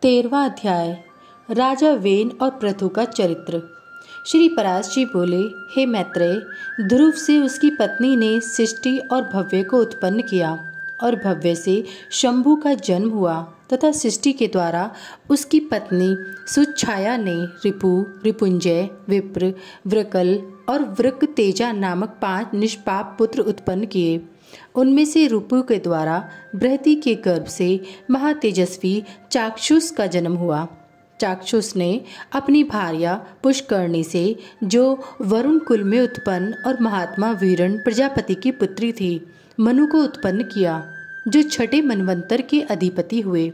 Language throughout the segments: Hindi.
13वां अध्याय। राजा वेन और पृथु का चरित्र। श्री पराशर बोले, हे मैत्रेय, ध्रुव से उसकी पत्नी ने सृष्टि और भव्य को उत्पन्न किया और भव्य से शंभु का जन्म हुआ तथा सृष्टि के द्वारा उसकी पत्नी सुच्छाया ने रिपु, रिपुंजय, विप्र, वृकल और वृकतेजा नामक 5 निष्पाप पुत्र उत्पन्न किए। उनमें से रिपु के द्वारा बृहति के गर्भ से महातेजस्वी चाक्षुष का जन्म हुआ। चाक्षुष ने अपनी भार्या पुष्करणी से, जो वरुण कुल में उत्पन्न और महात्मा वीरण प्रजापति की पुत्री थी, मनु को उत्पन्न किया, जो छठे मनवंतर के अधिपति हुए।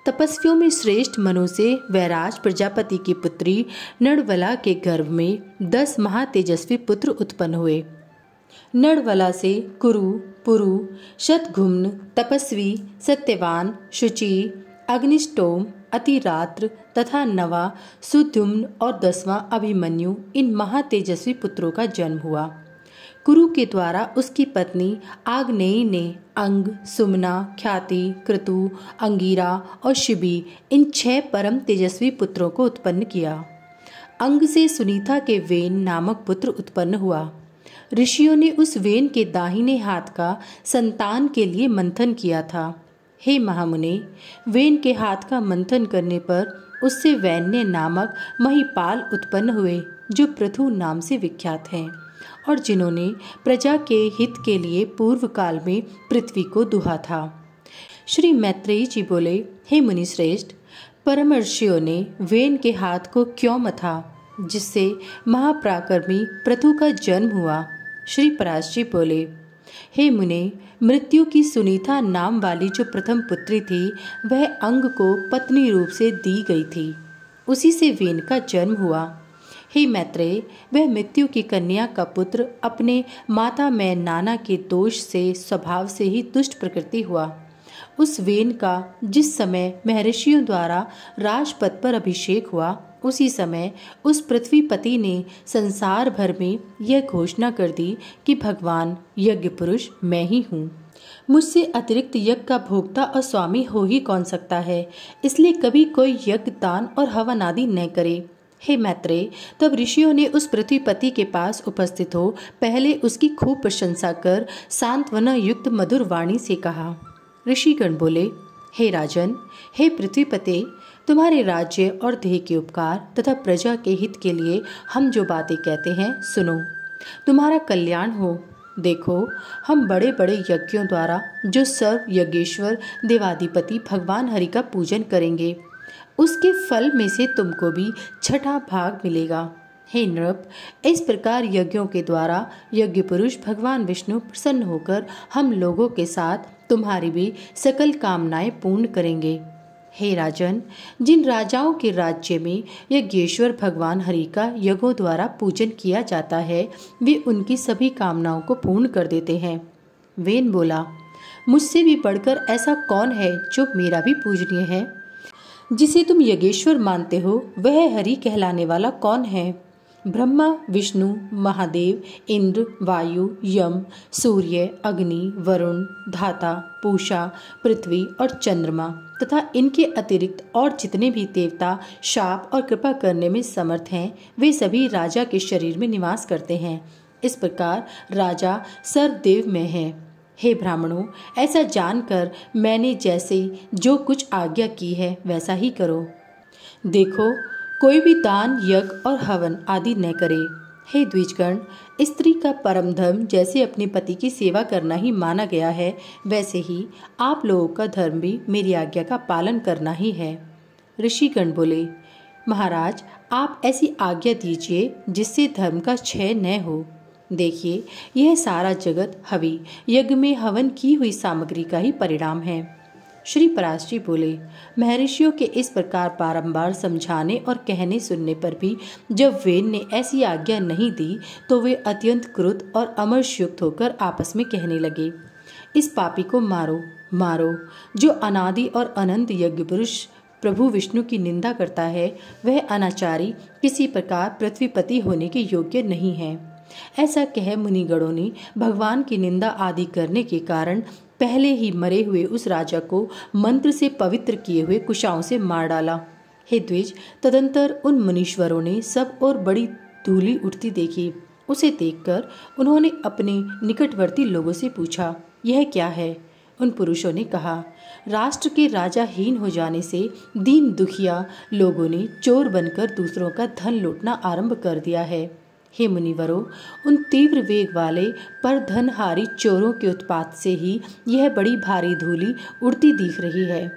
तपस्वियों में श्रेष्ठ मनु से वैराज प्रजापति की पुत्री नड़वला के गर्भ में 10 महातेजस्वी पुत्र उत्पन्न हुए। नड़वला से कुरु, पुरु, शतघुम्न, तपस्वी, सत्यवान, शुचि, अग्निष्टोम, अतिरात्र तथा नवा, सुद्युम्न और 10वां अभिमन्यु, इन महातेजस्वी पुत्रों का जन्म हुआ। कुरु के द्वारा उसकी पत्नी आग्नेयी ने अंग, सुमना, ख्याति, क्रतु, अंगिरा और शिबी, इन 6 परम तेजस्वी पुत्रों को उत्पन्न किया। अंग से सुनीता के वेन नामक पुत्र उत्पन्न हुआ। ऋषियों ने उस वेन के दाहिने हाथ का संतान के लिए मंथन किया था। हे महामुने, वेन के हाथ का मंथन करने पर उससे वैन्य नामक महिपाल उत्पन्न हुए, जो पृथु नाम से विख्यात हैं और जिन्होंने प्रजा के हित के लिए पूर्व काल में पृथ्वी को दुहा था। श्री मैत्रेयी जी बोले, हे मुनिश्रेष्ठ, परम ऋषियों ने वेन के हाथ को क्यों मथा, जिससे महापराक्रमी पृथु का जन्म हुआ। श्री पराशर बोले, हे मुने, मृत्यु की सुनीता नाम वाली जो प्रथम पुत्री थी, वह अंग को पत्नी रूप से दी गई थी, उसी से वेन का जन्म हुआ। हे मैत्रेय, वह मृत्यु की कन्या का पुत्र अपने माता में नाना के दोष से स्वभाव से ही दुष्ट प्रकृति हुआ। उस वेन का जिस समय महर्षियों द्वारा राजपद पर अभिषेक हुआ, उसी समय उस पृथ्वीपति ने संसार भर में यह घोषणा कर दी कि भगवान यज्ञ पुरुष मैं ही हूँ। मुझसे अतिरिक्त यज्ञ का भोक्ता और स्वामी हो ही कौन सकता है, इसलिए कभी कोई यज्ञ, दान और हवन आदि न करे। हे मैत्रेय, तब ऋषियों ने उस पृथ्वीपति के पास उपस्थित हो पहले उसकी खूब प्रशंसा कर सांत्वना युक्त मधुर वाणी से कहा। ऋषिगण बोले, हे राजन, हे पृथ्वीपते, तुम्हारे राज्य और देह के उपकार तथा प्रजा के हित के लिए हम जो बातें कहते हैं सुनो। तुम्हारा कल्याण हो। देखो, हम बड़े बड़े यज्ञों द्वारा जो सर्व यज्ञेश्वर देवाधिपति भगवान हरि का पूजन करेंगे, उसके फल में से तुमको भी 6ठा भाग मिलेगा। हे नृप, इस प्रकार यज्ञों के द्वारा यज्ञ पुरुष भगवान विष्णु प्रसन्न होकर हम लोगों के साथ तुम्हारी भी सकल कामनाएं पूर्ण करेंगे। हे राजन, जिन राजाओं के राज्य में यज्ञेश्वर भगवान हरि का यज्ञों द्वारा पूजन किया जाता है, वे उनकी सभी कामनाओं को पूर्ण कर देते हैं। वेन बोला, मुझसे भी बढ़कर ऐसा कौन है जो मेरा भी पूजनीय है? जिसे तुम यज्ञेश्वर मानते हो, वह हरि कहलाने वाला कौन है? ब्रह्मा, विष्णु, महादेव, इंद्र, वायु, यम, सूर्य, अग्नि, वरुण, धाता, पूषा, पृथ्वी और चंद्रमा तथा इनके अतिरिक्त और जितने भी देवता शाप और कृपा करने में समर्थ हैं, वे सभी राजा के शरीर में निवास करते हैं। इस प्रकार राजा सर्वदेव में है। हे ब्राह्मणों, ऐसा जानकर मैंने जैसे जो कुछ आज्ञा की है वैसा ही करो। देखो, कोई भी दान, यज्ञ और हवन आदि न करे। हे द्विजगण, स्त्री का परम धर्म जैसे अपने पति की सेवा करना ही माना गया है, वैसे ही आप लोगों का धर्म भी मेरी आज्ञा का पालन करना ही है। ऋषिगण बोले, महाराज, आप ऐसी आज्ञा दीजिए जिससे धर्म का क्षय न हो। देखिए, यह सारा जगत हवि यज्ञ में हवन की हुई सामग्री का ही परिणाम है। श्री पराशर बोले, महर्षियों के इस प्रकार बारंबार समझाने और कहने सुनने पर भी जब वेन ने ऐसी आज्ञा नहीं दी, तो वे अत्यंत क्रुद्ध और अमर्षयुक्त होकर आपस में कहने लगे, इस पापी को मारो, मारो, जो अनादि और अनंत यज्ञ पुरुष प्रभु विष्णु की निंदा करता है, वह अनाचारी किसी प्रकार पृथ्वीपति होने के योग्य नहीं है। ऐसा कह मुनिगणों ने भगवान की निंदा आदि करने के कारण पहले ही मरे हुए उस राजा को मंत्र से पवित्र किए हुए कुशाओं से मार डाला। हे द्विज, तदंतर उन मुनीश्वरों ने सब और बड़ी धूली उठती देखी। उसे देखकर उन्होंने अपने निकटवर्ती लोगों से पूछा, यह क्या है? उन पुरुषों ने कहा, राष्ट्र के राजा हीन हो जाने से दीन दुखिया लोगों ने चोर बनकर दूसरों का धन लूटना आरंभ कर दिया है। हे मुनिवरों, उन तीव्र वेग वाले पर धनहारी चोरों के उत्पात से ही यह बड़ी भारी धूली उड़ती दिख रही है।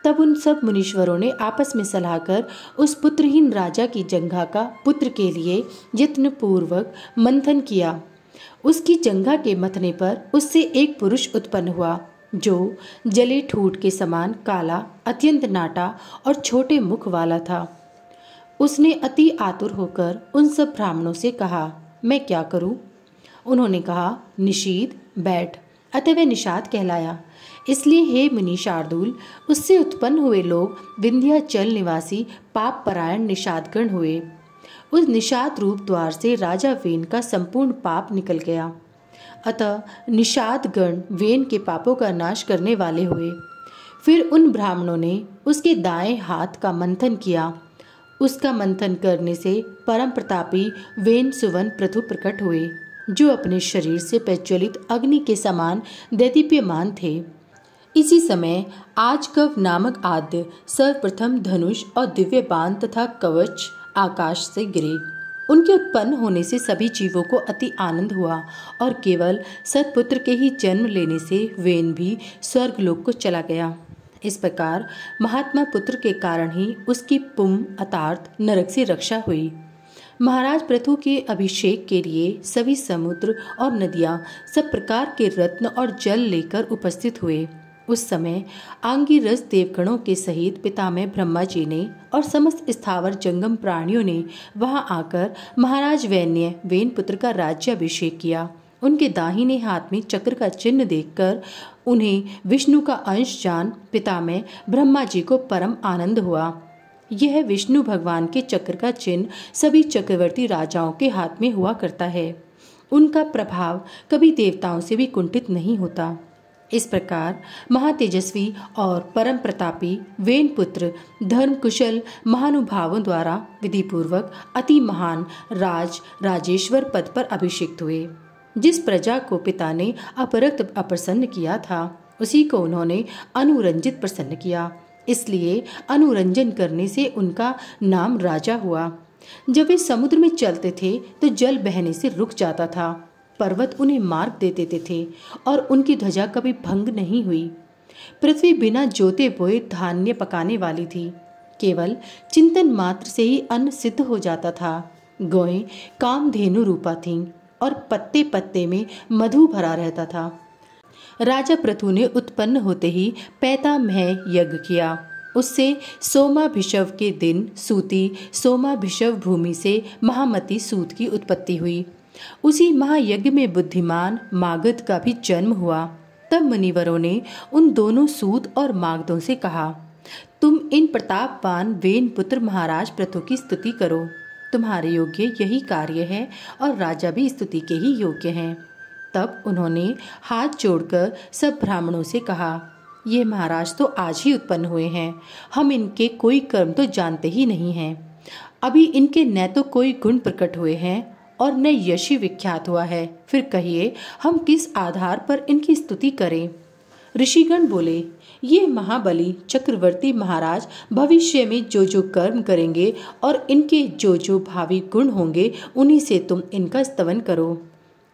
तब उन सब मुनीश्वरों ने आपस में सलाह कर उस पुत्रहीन राजा की जंघा का पुत्र के लिए यत्न पूर्वक मंथन किया। उसकी जंघा के मथने पर उससे एक पुरुष उत्पन्न हुआ, जो जले ठूठ के समान काला, अत्यंत नाटा और छोटे मुख वाला था। उसने अति आतुर होकर उन सब ब्राह्मणों से कहा, मैं क्या करूं? उन्होंने कहा, निषीद, बैठ। अतः वह निषाद कहलाया। इसलिए हे मुनि शार्दूल, उससे उत्पन्न हुए लोग विंध्याचल निवासी पाप परायण निषादगण हुए। उस निषाद रूप द्वार से राजा वेन का संपूर्ण पाप निकल गया। अतः निषादगण वेन के पापों का नाश करने वाले हुए। फिर उन ब्राह्मणों ने उसके दाएं हाथ का मंथन किया। उसका मंथन करने से परम प्रतापी वेन सुवन प्रथु प्रकट हुए, जो अपने शरीर से प्रज्वलित अग्नि के समान दैदीप्यमान थे। इसी समय आजकव नामक आद्य सर्वप्रथम धनुष और दिव्य बाण तथा कवच आकाश से गिरे। उनके उत्पन्न होने से सभी जीवों को अति आनंद हुआ और केवल सत्पुत्र के ही जन्म लेने से वेन भी स्वर्गलोक को चला गया। इस प्रकार महात्मा पुत्र के कारण ही उसकी पुम अतार्थ नरक से रक्षा हुई। महाराज पृथु के अभिषेक के लिए सभी समुद्र और नदियां सब प्रकार के रत्न और जल लेकर उपस्थित हुए। उस समय आंगिरस देवगणों के सहित पितामह ब्रह्मा जी ने और समस्त स्थावर जंगम प्राणियों ने वहां आकर महाराज वैन्य वेन पुत्र का राज्याभिषेक किया। उनके दाहिने हाथ में चक्र का चिन्ह देखकर उन्हें विष्णु का अंश जान पितामह ब्रह्मा जी को परम आनंद हुआ। यह विष्णु भगवान के चक्र का चिन्ह सभी चक्रवर्ती राजाओं के हाथ में हुआ करता है। उनका प्रभाव कभी देवताओं से भी कुंठित नहीं होता। इस प्रकार महातेजस्वी और परम प्रतापी वेन पुत्र धर्म कुशल महानुभावों द्वारा विधिपूर्वक अति महान राजेश्वर पद पर अभिषिक्त हुए। जिस प्रजा को पिता ने अपरक्त अप्रसन्न किया था, उसी को उन्होंने अनुरंजित प्रसन्न किया। इसलिए अनुरंजन करने से उनका नाम राजा हुआ। जब वे समुद्र में चलते थे तो जल बहने से रुक जाता था। पर्वत उन्हें मार्ग दे देते थे और उनकी ध्वजा कभी भंग नहीं हुई। पृथ्वी बिना जोते बोए धान्य पकाने वाली थी। केवल चिंतन मात्र से ही अन्न सिद्ध हो जाता था। गौएं कामधेनु रूपा थीं और पत्ते पत्ते में मधु भरा रहता था। राजा पृथु ने उत्पन्न होते ही पैतामह यज्ञ किया। उससे सोमाभिषव के दिन सूती सोमाभिषव भूमि से महामती सूत की उत्पत्ति हुई। उसी महायज्ञ में बुद्धिमान मागध का भी जन्म हुआ। तब मुनिवरों ने उन दोनों सूत और मागधों से कहा, तुम इन प्रतापवान वेन पुत्र महाराज पृथु की स्तुति करो। तुम्हारे योग्य यही कार्य है और राजा भी स्तुति के ही योग्य हैं। तब उन्होंने हाथ जोड़कर सब ब्राह्मणों से कहा, ये महाराज तो आज ही उत्पन्न हुए हैं। हम इनके कोई कर्म तो जानते ही नहीं हैं। अभी इनके न तो कोई गुण प्रकट हुए हैं और न यश ही विख्यात हुआ है। फिर कहिए हम किस आधार पर इनकी स्तुति करें? ऋषिगण बोले, ये महाबली चक्रवर्ती महाराज भविष्य में जो जो कर्म करेंगे और इनके जो जो भावी गुण होंगे, उन्हीं से तुम इनका स्तवन करो।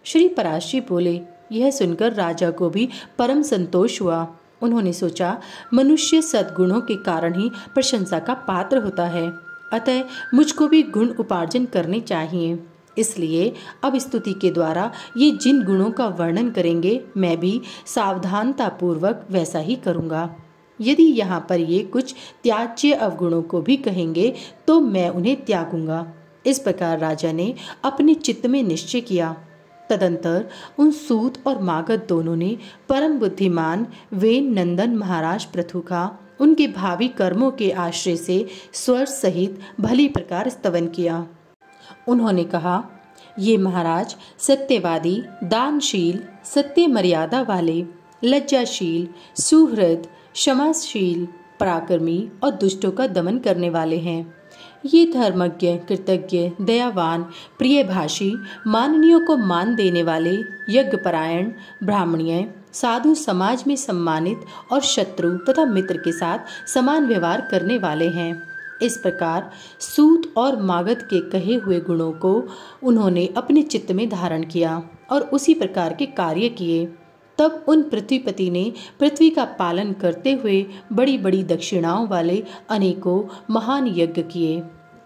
श्री पराशरी बोले, यह सुनकर राजा को भी परम संतोष हुआ। उन्होंने सोचा, मनुष्य सद्गुणों के कारण ही प्रशंसा का पात्र होता है, अतः मुझको भी गुण उपार्जन करने चाहिए। इसलिए अब स्तुति के द्वारा ये जिन गुणों का वर्णन करेंगे, मैं भी सावधानता पूर्वक वैसा ही करूँगा। यदि यहाँ पर ये कुछ त्याज्य अवगुणों को भी कहेंगे तो मैं उन्हें त्यागूंगा। इस प्रकार राजा ने अपने चित्त में निश्चय किया। तदंतर उन सूत और मागध दोनों ने परम बुद्धिमान वेन नंदन महाराज पृथु का उनके भावी कर्मों के आश्रय से स्वर सहित भली प्रकार स्तवन किया। उन्होंने कहा, ये महाराज सत्यवादी, दानशील, सत्य मर्यादा वाले, लज्जाशील, सुहृद, क्षमाशील, पराक्रमी और दुष्टों का दमन करने वाले हैं। ये धर्मज्ञ, कृतज्ञ, दयावान, प्रियभाषी, माननीयों को मान देने वाले, यज्ञपरायण, ब्राह्मणीय, साधु, समाज में सम्मानित और शत्रु तथा मित्र के साथ समान व्यवहार करने वाले हैं। इस प्रकार सूत और मागध के कहे हुए गुणों को उन्होंने अपने चित्त में धारण किया और उसी प्रकार के कार्य किए। तब उन पृथ्वीपति ने पृथ्वी का पालन करते हुए बड़ी बड़ी दक्षिणाओं वाले अनेकों महान यज्ञ किए।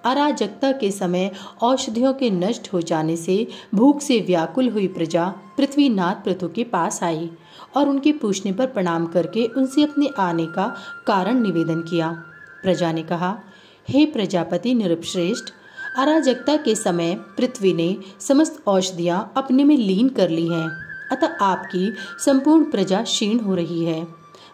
अराजकता के समय औषधियों के नष्ट हो जाने से भूख से व्याकुल हुई प्रजा पृथ्वीनाथ पृथु के पास आई और उनके पूछने पर प्रणाम करके उनसे अपने आने का कारण निवेदन किया। प्रजा ने कहा, हे प्रजापति नृपश्रेष्ठ, अराजकता के समय पृथ्वी ने समस्त औषधियां अपने में लीन कर ली हैं, अतः आपकी संपूर्ण प्रजा क्षीण हो रही है।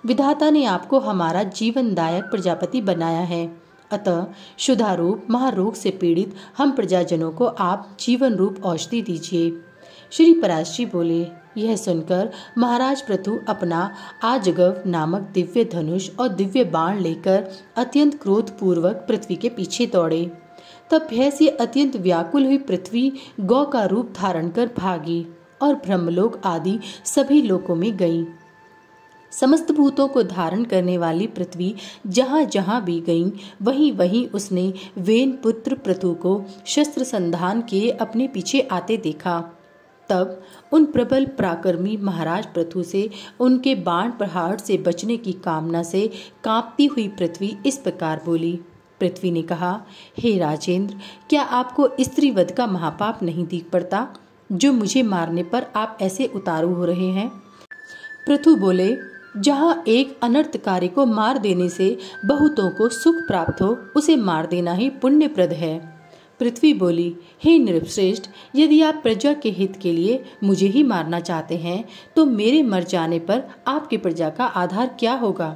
विधाता ने आपको हमारा जीवनदायक प्रजापति बनाया है, अतः क्षुधारूप महारोग से पीड़ित हम प्रजाजनों को आप जीवन रूप औषधि दीजिए। श्री पराशर बोले, यह सुनकर महाराज पृथु अपना आजगव नामक दिव्य धनुष और दिव्य बाण लेकर अत्यंत क्रोधपूर्वक पृथ्वी के पीछे दौड़े। तब भय से अत्यंत व्याकुल हुई पृथ्वी गौ का रूप धारण कर भागी और ब्रह्मलोक आदि सभी लोकों में गई। समस्त भूतों को धारण करने वाली पृथ्वी जहाँ जहाँ भी गई वहीं वहीं उसने वेन पुत्र पृथु को शस्त्र संधान किए अपने पीछे आते देखा। तब उन प्रबल पराक्रमी महाराज पृथु से उनके बाण प्रहार से बचने की कामना से कांपती हुई पृथ्वी इस प्रकार बोली। पृथ्वी ने कहा, हे राजेंद्र, क्या आपको स्त्री वध का महापाप नहीं दिख पड़ता, जो मुझे मारने पर आप ऐसे उतारू हो रहे हैं? पृथु बोले, जहाँ एक अनर्थकारी को मार देने से बहुतों को सुख प्राप्त हो, उसे मार देना ही पुण्यप्रद है। पृथ्वी बोली, हे नृपश्रेष्ठ, यदि आप प्रजा के हित के लिए मुझे ही मारना चाहते हैं तो मेरे मर जाने पर आपकी प्रजा का आधार क्या होगा?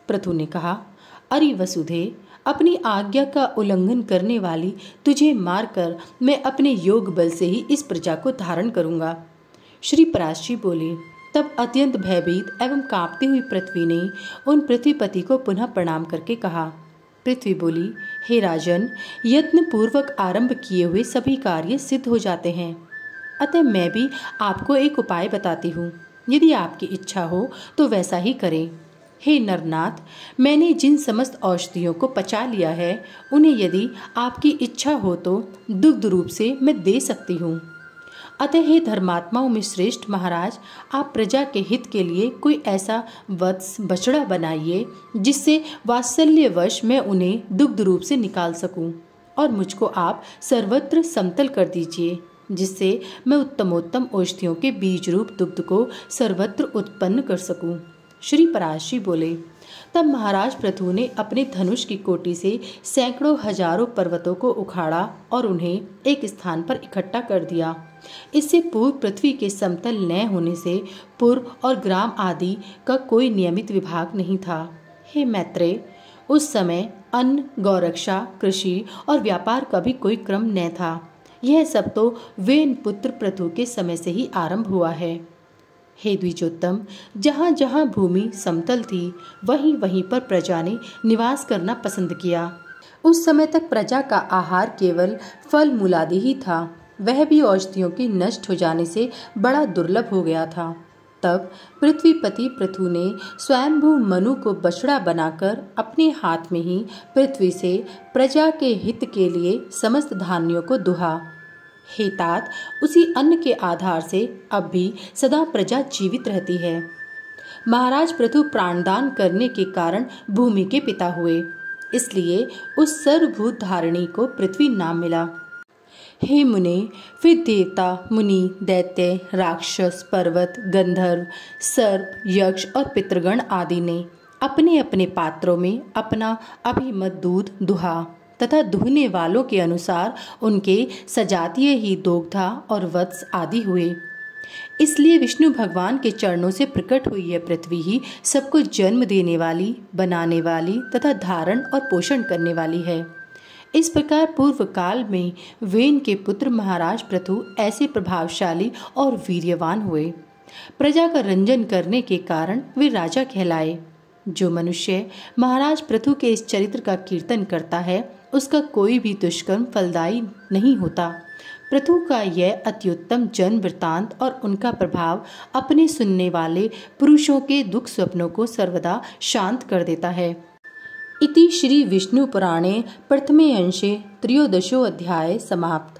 पृथु ने कहा, अरे वसुधे, अपनी आज्ञा का उल्लंघन करने वाली तुझे मारकर मैं अपने योग बल से ही इस प्रजा को धारण करूंगा। श्री पराशर बोले, तब अत्यंत भयभीत एवं कांपती हुई पृथ्वी ने उन पृथ्वीपति को पुनः प्रणाम करके कहा। पृथ्वी बोली, हे राजन, यत्न पूर्वक आरंभ किए हुए सभी कार्य सिद्ध हो जाते हैं, अतः मैं भी आपको एक उपाय बताती हूँ। यदि आपकी इच्छा हो तो वैसा ही करें। हे नरनाथ, मैंने जिन समस्त औषधियों को पचा लिया है उन्हें यदि आपकी इच्छा हो तो दुग्ध रूप से मैं दे सकती हूँ। अतः हे धर्मात्माओं में श्रेष्ठ महाराज, आप प्रजा के हित के लिए कोई ऐसा वत्स बछड़ा बनाइए जिससे वात्सल्यवश मैं उन्हें दुग्ध रूप से निकाल सकूं, और मुझको आप सर्वत्र समतल कर दीजिए, जिससे मैं उत्तमोत्तम औषधियों के बीज रूप दुग्ध को सर्वत्र उत्पन्न कर सकूं। श्री पराशर बोले, तब महाराज पृथु ने अपने धनुष की कोटि से सैकड़ों हजारों पर्वतों को उखाड़ा और उन्हें एक स्थान पर इकट्ठा कर दिया। इससे पूर्व पृथ्वी के समतल न होने से पुर और ग्राम आदि का कोई नियमित विभाग नहीं था। हे मैत्रेय, उस समय अन्न, गौरक्षा, कृषि और व्यापार का भी कोई क्रम न था। यह सब तो वेन पुत्र पृथु के समय से ही आरंभ हुआ है। हे द्विजोत्तम, जहाँ जहाँ भूमि समतल थी वहीं वहीं पर प्रजा ने निवास करना पसंद किया। उस समय तक प्रजा का आहार केवल फल मूलादि ही था, वह भी औषधियों के नष्ट हो जाने से बड़ा दुर्लभ हो गया था। तब पृथ्वीपति पृथु ने स्वयंभू मनु को बछड़ा बनाकर अपने हाथ में ही पृथ्वी से प्रजा के हित के लिए समस्त धान्यों को दुहा। हे तात, उसी अन्न के आधार से अब भी सदा प्रजा जीवित रहती है। महाराज पृथु प्राणदान करने के कारण भूमि के पिता हुए, इसलिए उस सर्वभूत धारिणी को पृथ्वी नाम मिला। हे मुने, फिर देवता, मुनि, दैत्य, राक्षस, पर्वत, गंधर्व, सर्प, यक्ष और पितृगण आदि ने अपने अपने पात्रों में अपना अभिमत दूध दुहा तथा दुहने वालों के अनुसार उनके सजातीय ही दोग्धा और वत्स आदि हुए। इसलिए विष्णु भगवान के चरणों से प्रकट हुई यह पृथ्वी ही सबको जन्म देने वाली, बनाने वाली तथा धारण और पोषण करने वाली है। इस प्रकार पूर्व काल में वेन के पुत्र महाराज पृथु ऐसे प्रभावशाली और वीर्यवान हुए। प्रजा का रंजन करने के कारण वे राजा कहलाए। जो मनुष्य महाराज पृथु के इस चरित्र का कीर्तन करता है उसका कोई भी दुष्कर्म फलदायी नहीं होता। पृथु का यह अत्युत्तम जन्म वृत्तांत और उनका प्रभाव अपने सुनने वाले पुरुषों के दुख स्वप्नों को सर्वदा शांत कर देता है। इति श्री विष्णु पुराणे प्रथमे अंशे त्रयोदशो अध्याय समाप्त।